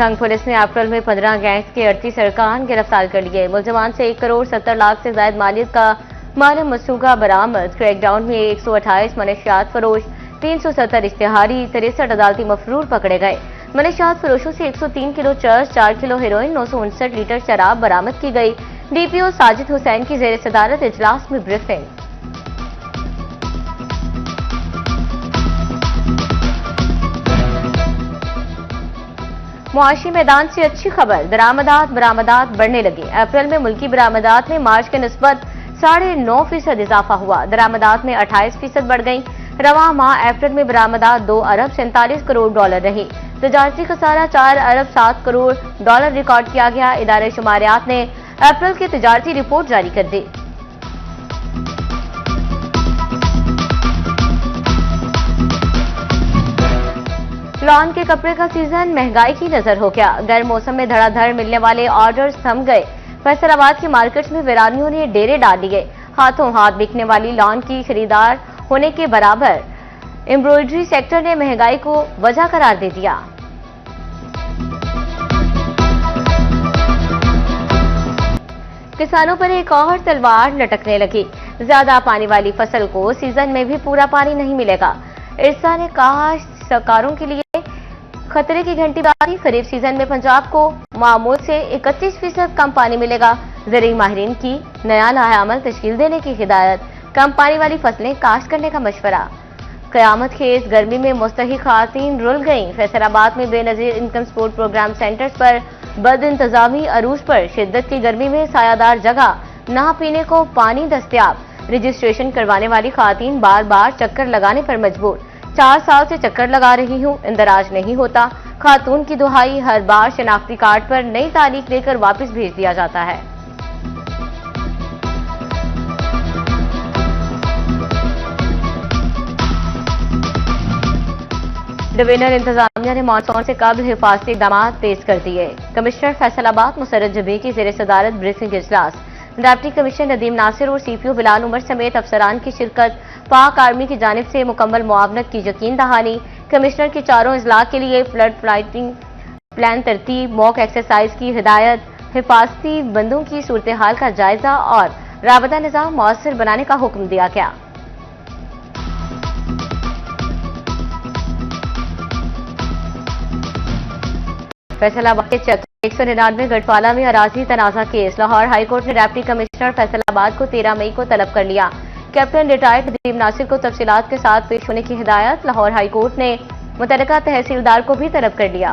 जंग पुलिस ने अप्रैल में 15 गैंग्स के 38 अरकान गिरफ्तार कर लिए। मुलजमान से 1 करोड़ 70 लाख से ज्यादा मालियत का माल मसूगा बरामद। क्रैकडाउन में 128 मनशियात फरोश, 370 इश्तिहारी, 63 अदालती मफरूर पकड़े गए। मनशियात फरोशों से 103 kilo church, 4 kilo heroin, 959 litre शराब बरामद की गई। डीपीओ साजिद हुसैन की जेर सदारत इजलास में ब्रीफिंग। मुआशी मैदान से अच्छी खबर, बरामदात बढ़ने लगी। अप्रैल में मुल्की बरामदात में मार्च के निस्बत 9.5% इजाफा हुआ। दरामदात में 28% बढ़ गई। रवां माह अप्रैल में बरामदात 2 अरब 47 करोड़ डॉलर रही। तजारती खसारा 4 अरब 7 करोड़ डॉलर रिकॉर्ड किया गया। इदारे शुमारियात ने अप्रैल की तजारती रिपोर्ट जारी कर दी। लॉन के कपड़े का सीजन महंगाई की नजर हो गया। गर्म मौसम में धड़ाधड़ मिलने वाले ऑर्डर्स थम गए। फैसलाबाद की मार्केट्स में वीरानियों ने डेरे डाल दिए। हाथों हाथ बिकने वाली लॉन की खरीदार होने के बराबर एम्ब्रॉयडरी सेक्टर ने महंगाई को वजह करार दे दिया। किसानों पर एक और तलवार लटकने लगी। ज्यादा पानी वाली फसल को सीजन में भी पूरा पानी नहीं मिलेगा। इरसा ने कहा सरकारों के लिए खतरे की घंटी बाजी। खरीफ सीजन में पंजाब को मामूल से 31% कम पानी मिलेगा। ज़रूरी माहिरीन की नया लाहेअमल तश्कील देने की हिदायत। कम पानी वाली फसलें काश्त करने का मशवरा। कयामत खेज गर्मी में मुस्तहिक खातीन रुल गईं। फैसलाबाद में Benazir income support programme centres पर बद इंतजामी अरूज पर शिद्दत की गर्मी में सायादार जगह, ना पीने को पानी दस्तयाब। रजिस्ट्रेशन करवाने वाली खातीन बार बार चक्कर लगाने पर मजबूर। 4 साल से चक्कर लगा रही हूं, इंदराज नहीं होता। खातून की दुहाई, हर बार शनाख्ती कार्ड पर नई तारीख लेकर वापस भेज दिया जाता है। डिवीजनल इंतजामिया ने मानसून से कबल हिफाजती इकदाम तेज कर दिए। कमिश्नर फैसलाबाद मुसर्रत जबी की जेर सदारत ब्रीफिंग इजलास। डिप्टी कमिश्नर नदीम नासिर और सीपीओ बिलाल उमर समेत अफसरान की शिरकत। पाक आर्मी की जानिब से मुकम्मल मुआवनत की यकीन दहानी। कमिश्नर के चारों अजला के लिए फ्लड फाइटिंग प्लान तरतीब, मॉक एक्सरसाइज की हिदायत। हिफाजती बंदों की सूरत हाल का जायजा और राबता निज़ाम मौसर बनाने का हुक्म दिया गया। फैसलाबाद के चक 199 गढ़पाला में अराजी तनाजा केस। लाहौर हाईकोर्ट ने डिप्टी कमिश्नर फैसलाबाद को 13 मई को तलब कर लिया। कैप्टन रिटायर्ड नदीम नासिर को तफसीलात के साथ पेश होने की हिदायत। लाहौर हाईकोर्ट ने मुतल्लिका तहसीलदार को भी तलब कर लिया।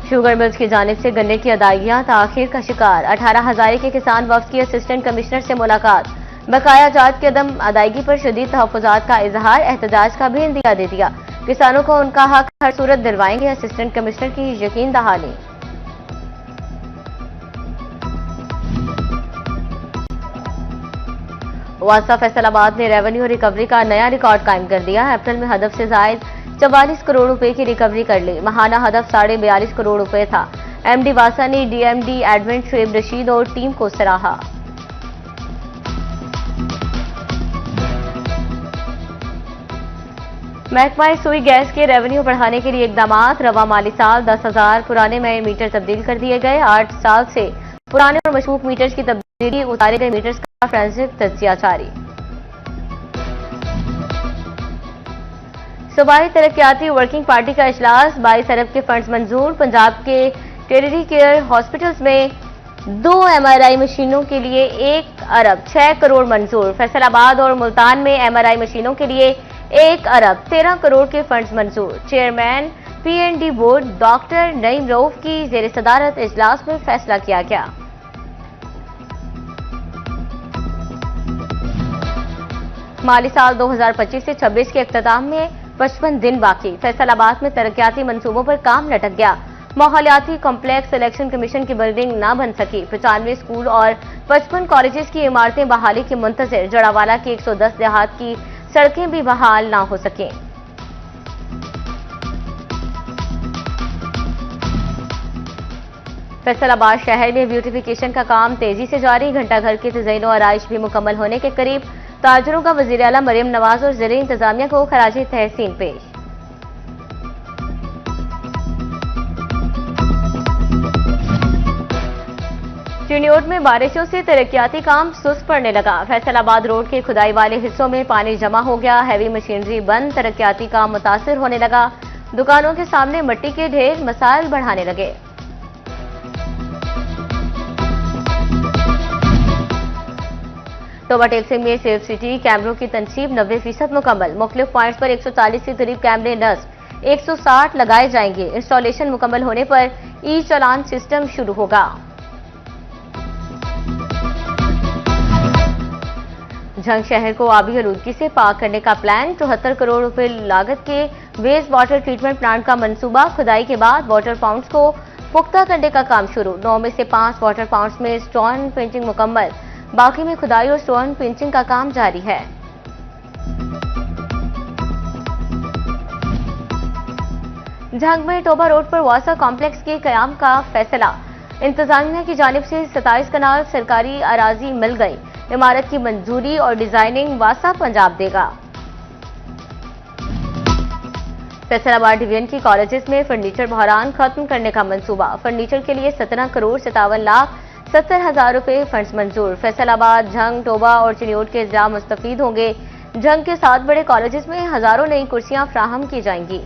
शुगर मिल्स की जानिब से गन्ने की अदायगियां ताखीर का शिकार। 18 हजारे के किसान वफ्द की असिस्टेंट कमिश्नर से मुलाकात। बकाया जात की अदम अदायगी पर शदीद तहफ़्फ़ुज़ात का इजहार। एहतजाज का भी इंदिया दे दिया। किसानों को उनका हक हर सूरत दिलवाएंगे। असिस्टेंट कमिश्नर की यकीन दहानी। वासा फैसलाबाद ने रेवेन्यू रिकवरी का नया रिकॉर्ड कायम कर दिया। अप्रैल में हदफ से जायद 44 करोड़ रुपए की रिकवरी कर ली। महाना हदफ 42.5 करोड़ रुपए था। एमडी वासा ने डीएमडी एडमिन शुएब रशीद और टीम को सराहा। महकमा सुई गैस के रेवेन्यू बढ़ाने के लिए इकदाम। रवा माली साल 10,000 पुराने नए मीटर तब्दील कर दिए गए। 8 साल से पुराने और मशकूक मीटर्स की तब्दीली, उतारे गए मीटर्स का फोरेंसिक तज्जिया जारी। सूबाई तरक्याती वर्किंग पार्टी का इजलास। 22 अरब के फंड्स मंजूर। पंजाब के टेरिटरी केयर हॉस्पिटल्स में 2 MRI मशीनों के लिए 1 अरब 6 करोड़ मंजूर। फैसलाबाद और मुल्तान में MRI मशीनों के लिए 1 अरब 13 करोड़ के फंड्स मंजूर। Chairman PND board doctor Naeem Rauf की जेर सदारत इजलास में फैसला किया गया। माली साल 2025 से 26 के इख्तिताम में 55 दिन बाकी। फैसलाबाद में तरक्याती मंसूबों पर काम लटक गया। माहौलियाती कॉम्प्लेक्स सिलेक्शन कमीशन की बिल्डिंग न बन सकी। 95 स्कूल और 55 कॉलेजेस की इमारतें बहाली की मुंतजर। जड़ावाला की 110 देहात की सड़कें भी बहाल ना हो सकें। फैसलाबाद शहर में ब्यूटिफिकेशन का काम तेजी से जारी। घंटाघर के तज़यीन और आराइश भी मुकम्मल होने के करीब। ताजरों का वजीर आला मरियम नवाज और ज़िले इंतजामिया को खराज तहसीन पेश। चिन्योट में बारिशों से तरक्याती काम सुस्त पड़ने लगा। फैसलाबाद रोड के खुदाई वाले हिस्सों में पानी जमा हो गया। हैवी मशीनरी बंद, तरक्याती काम मुतासिर होने लगा। दुकानों के सामने मिट्टी के ढेर मसाइल बढ़ाने लगे। टोबा टेक्सिंग में सेफ सिटी कैमरों की तनसीब 90% मुकम्मल। मुख्तलिफ पॉइंट्स पर 140 के करीब कैमरे नस्ब, 160 लगाए जाएंगे। इंस्टॉलेशन मुकम्मल होने पर ई चालान सिस्टम शुरू होगा। झंग शहर को आबी आलूदगी से पाक करने का प्लान। 74 करोड़ रुपए लागत के वेस्ट वाटर ट्रीटमेंट प्लांट का मंसूबा। खुदाई के बाद वाटर पाउंड्स को पुख्ता करने का काम शुरू। 9 में से 5 वाटर पाउंड्स में स्टोन पेंटिंग मुकम्मल, बाकी में खुदाई और स्टोन पेंटिंग का काम जारी है। झंग में टोबा रोड पर वासा कॉम्प्लेक्स के कयाम का फैसला। इंतजामिया की जानिब से 27 कनाल सरकारी अराजी मिल गई। इमारत की मंजूरी और डिजाइनिंग वासा पंजाब देगा। फैसलाबाद डिवीजन की कॉलेजेस में फर्नीचर बहरान खत्म करने का मंसूबा। फर्नीचर के लिए 17 करोड़ 57 लाख 70 हजार रुपए फंड्स मंजूर। फैसलाबाद, झंग, टोबा और चिन्योट के इज़्ज़ा मुस्तफीद होंगे। झंग के 7 बड़े कॉलेजेस में हजारों नई कुर्सियां फ्राहम की जाएंगी।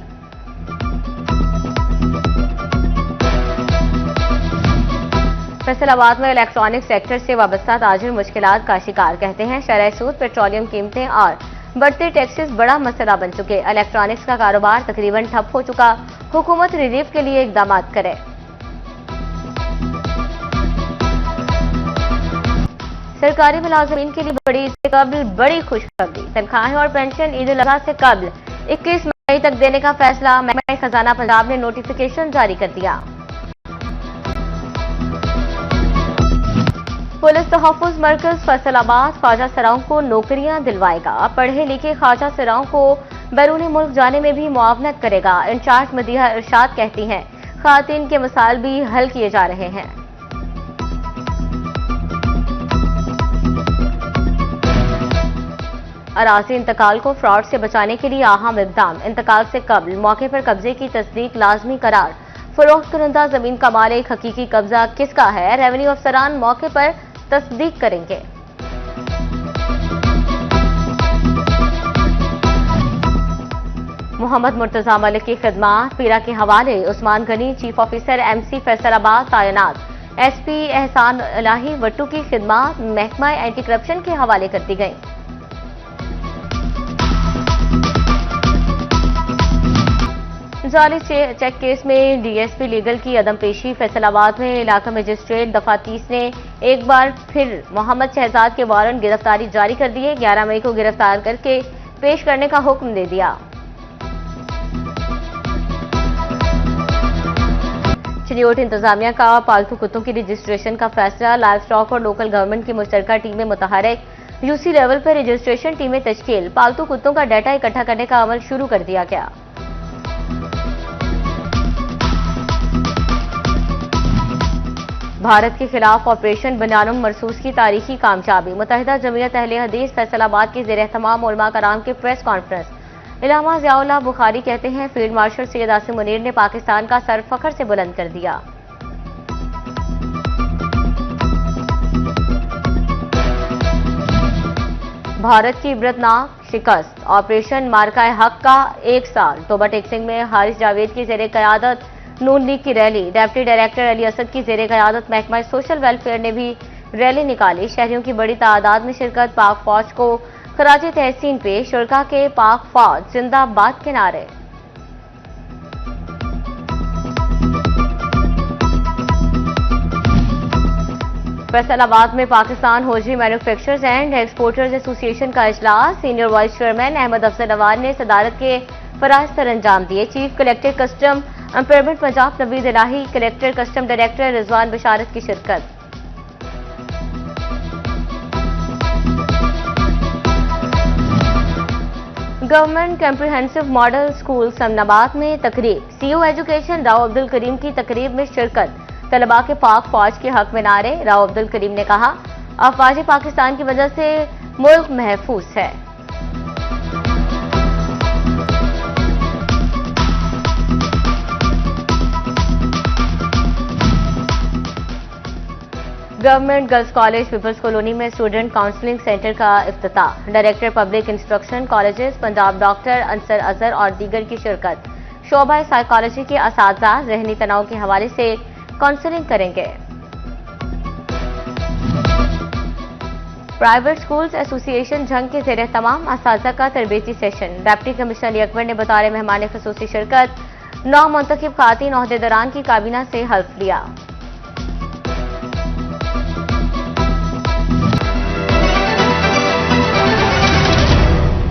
फैसलाबाद में इलेक्ट्रॉनिक सेक्टर से वाबस्ता ताजिर मुश्किलात का शिकार। कहते हैं शरह सूद, पेट्रोलियम कीमतें और बढ़ते टैक्सेस बड़ा मसला बन चुके। इलेक्ट्रॉनिक्स का कारोबार तकरीबन ठप हो चुका। हुकूमत रिलीफ के लिए इकदाम करे। सरकारी मुलाजमीन के लिए बड़ी ईद से कबल बड़ी खुशखबरी। तनख्वाहें और पेंशन ईद उल अजहा से कबल 21 मई तक देने का फैसला। महकमा खजाना पंजाब ने नोटिफिकेशन जारी कर दिया। पुलिस तहफ़्फ़ुज़ मरकज फैसलाबाद ख्वाजा सराओं को नौकरियां दिलवाएगा। पढ़े लिखे ख्वाजा सराओं को बैरून मुल्क जाने में भी मुआवनत करेगा। इंचार्ज मदीहा इरशाद कहती हैं ख़वातीन के मसाइल भी हल किए जा रहे हैं। अराज़ी इंतकाल को फ्रॉड से बचाने के लिए अहम इक़दाम। इंतकाल से कबल मौके पर कब्जे की तस्दीक लाजमी करार। फरोख्त कुनंदा जमीन का मालिक हकीकी कब्जा किसका है, रेवेन्यू अफसरान मौके पर तस्दीक करेंगे। मोहम्मद मुर्तजा मलिक की खिदमात पीरा के हवाले। Usman Ghani chief officer MC Faisalabad तैनात। SP एहसान इलाही वट्टू की खिदमात महकमा एंटी करप्शन के हवाले कर दी गई। जाली चेक केस में DSP लीगल की अदम पेशी। फैसलाबाद में इलाका मजिस्ट्रेट दफा 30 ने एक बार फिर मोहम्मद शहजाद के वारंट गिरफ्तारी जारी कर दिए। 11 मई को गिरफ्तार करके पेश करने का हुक्म दे दिया। चिन्योट इंतजामिया का पालतू कुत्तों की रजिस्ट्रेशन का फैसला। लाइव स्टॉक और लोकल गवर्नमेंट की मुश्तरका टीमें मुतहरक। UC लेवल पर रजिस्ट्रेशन टीमें तश्कील। पालतू कुत्तों का डाटा इकट्ठा करने का अमल शुरू कर दिया गया। भारत के खिलाफ ऑपरेशन बनानुम मरसूस की तारीखी कामयाबी। मुत्तहिदा जमीयत अहले हदीस फैसलाबाद के ज़ेर एहतमाम उलमा कराम की प्रेस कॉन्फ्रेंस। इलामा ज़ियाउल्लाह बुखारी कहते हैं फील्ड मार्शल सैयद आसिम मुनीर ने पाकिस्तान का सर फख्र से बुलंद कर दिया। भारत की इबरतनाक शिकस्त। ऑपरेशन मार्का हक का 1 साल। टोबा टेक्सिंग में हारिस जावेद की ज़ेर क़यादत नून लीग की rally. Deputy director Ali Asad की ज़ेर क़यादत महकमा सोशल वेलफेयर ने भी रैली निकाली। शहरियों की बड़ी तादाद में शिरकत। पाक फौज को खराज तहसीन पेश। शुरका के पाक फौज जिंदाबाद के नारे। फैसलाबाद में Pakistan hosiery manufacturers and exporters association का इजलास। Senior vice chairman Ahmad Afzal Awan ने सदारत के फराइज सर अंजाम दिए। Chief collector custom empowerment Punjab Naveed Elahi, collector custom director Rizwan Basharat की शिरकत। Government comprehensive model school Samanabad में तकरीब। CO एजुकेशन राव अब्दुल करीम की तकरीब में शिरकत। तलबा के पाक फौज के हक में नारे। राव अब्दुल करीम ने कहा अफवाज पाकिस्तान की वजह से मुल्क महफूज है। Government girls college peoples colony में स्टूडेंट काउंसलिंग सेंटर का इफ्तिताह। Director public instruction colleges Punjab doctor Ansar Azhar और दीगर की शिरकत। शोबा साइकोलॉजी के असातिज़ा ज़हनी तनाव के हवाले से काउंसलिंग करेंगे। प्राइवेट स्कूल्स एसोसिएशन जंग के ज़ेर तमाम असातिज़ा का तरबेती session. Deputy commissioner Ali Akbar ने बतौर मेहमान ख़ुसूसी शिरकत 9 मुंतखब ख़ातीन ओहदेदारान की काबीना से हल्फ लिया।